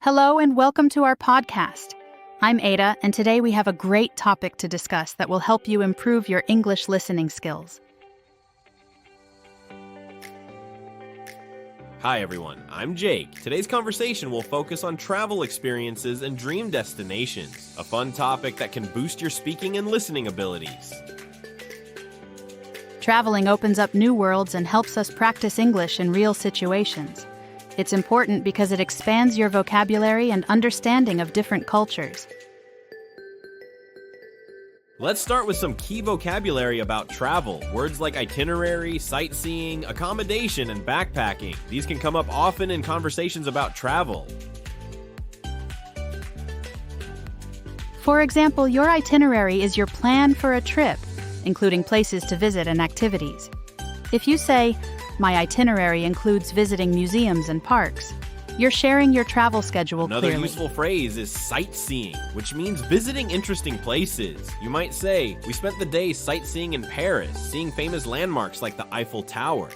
Hello and welcome to our podcast. I'm Ada, and today we have a great topic to discuss that will help you improve your English listening skills. Hi everyone, I'm Jake. Today's conversation will focus on travel experiences and dream destinations, a fun topic that can boost your speaking and listening abilities. Traveling opens up new worlds and helps us practice English in real situations. It's important because it expands your vocabulary and understanding of different cultures. Let's start with some key vocabulary about travel. Words like itinerary, sightseeing, accommodation, and backpacking. These can come up often in conversations about travel. For example, your itinerary is your plan for a trip, including places to visit and activities. If you say, "My itinerary includes visiting museums and parks," you're sharing your travel schedule clearly. Another useful phrase is sightseeing, which means visiting interesting places. You might say, "We spent the day sightseeing in Paris, seeing famous landmarks like the Eiffel Tower."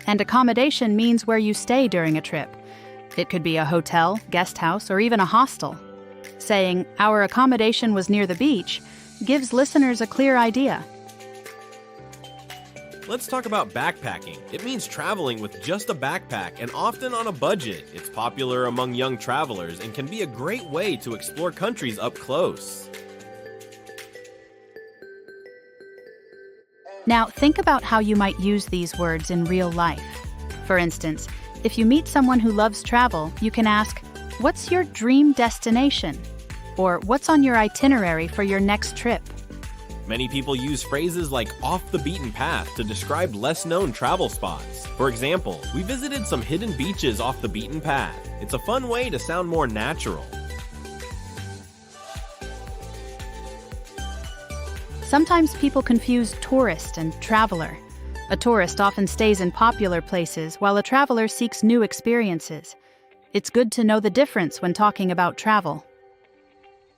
And accommodation means where you stay during a trip. It could be a hotel, guest house, or even a hostel. Saying, "Our accommodation was near the beach," gives listeners a clear idea. Let's talk about backpacking. It means traveling with just a backpack and often on a budget. It's popular among young travelers and can be a great way to explore countries up close. Now, think about how you might use these words in real life. For instance, if you meet someone who loves travel, you can ask, "What's your dream destination?" Or, "What's on your itinerary for your next trip?" Many people use phrases like "off the beaten path" to describe less-known travel spots. For example, "We visited some hidden beaches off the beaten path." It's a fun way to sound more natural. Sometimes people confuse tourist and traveler. A tourist often stays in popular places, while a traveler seeks new experiences. It's good to know the difference when talking about travel.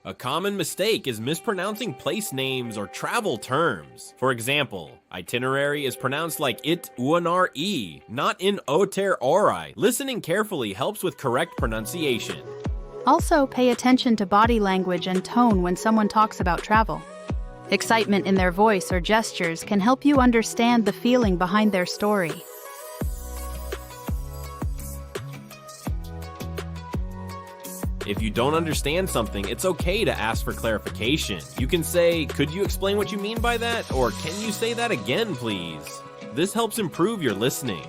A common mistake is mispronouncing place names or travel terms. For example, itinerary is pronounced like it-unar-e, not in oter-ori. Listening carefully helps with correct pronunciation. Also, pay attention to body language and tone when someone talks about travel. Excitement in their voice or gestures can help you understand the feeling behind their story. If you don't understand something, it's okay to ask for clarification. You can say, "Could you explain what you mean by that?" Or, "Can you say that again, please?" This helps improve your listening.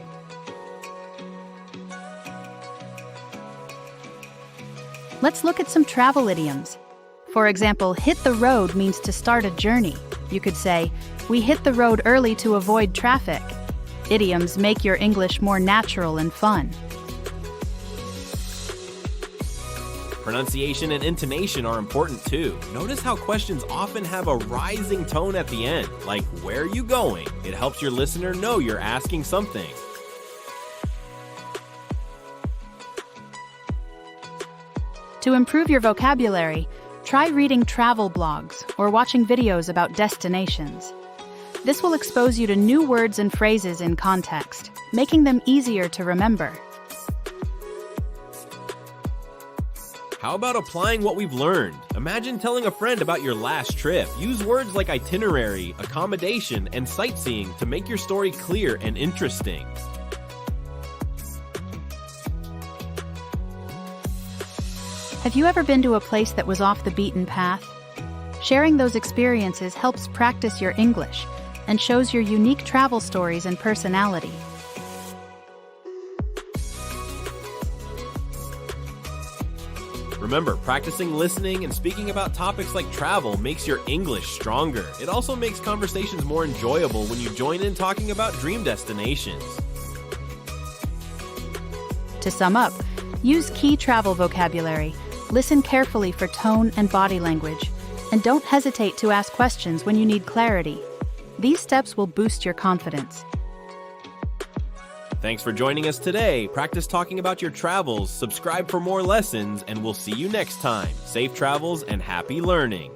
Let's look at some travel idioms. For example, "hit the road" means to start a journey. You could say, "We hit the road early to avoid traffic." Idioms make your English more natural and fun. Pronunciation and intonation are important too. Notice how questions often have a rising tone at the end, like "Where are you going?" It helps your listener know you're asking something. To improve your vocabulary, try reading travel blogs or watching videos about destinations. This will expose you to new words and phrases in context, making them easier to remember. How about applying what we've learned? Imagine telling a friend about your last trip. Use words like itinerary, accommodation, and sightseeing to make your story clear and interesting. Have you ever been to a place that was off the beaten path? Sharing those experiences helps practice your English and shows your unique travel stories and personality. Remember, practicing listening and speaking about topics like travel makes your English stronger. It also makes conversations more enjoyable when you join in talking about dream destinations. To sum up, use key travel vocabulary, listen carefully for tone and body language, and don't hesitate to ask questions when you need clarity. These steps will boost your confidence. Thanks for joining us today. Practice talking about your travels, subscribe for more lessons, and we'll see you next time. Safe travels and happy learning.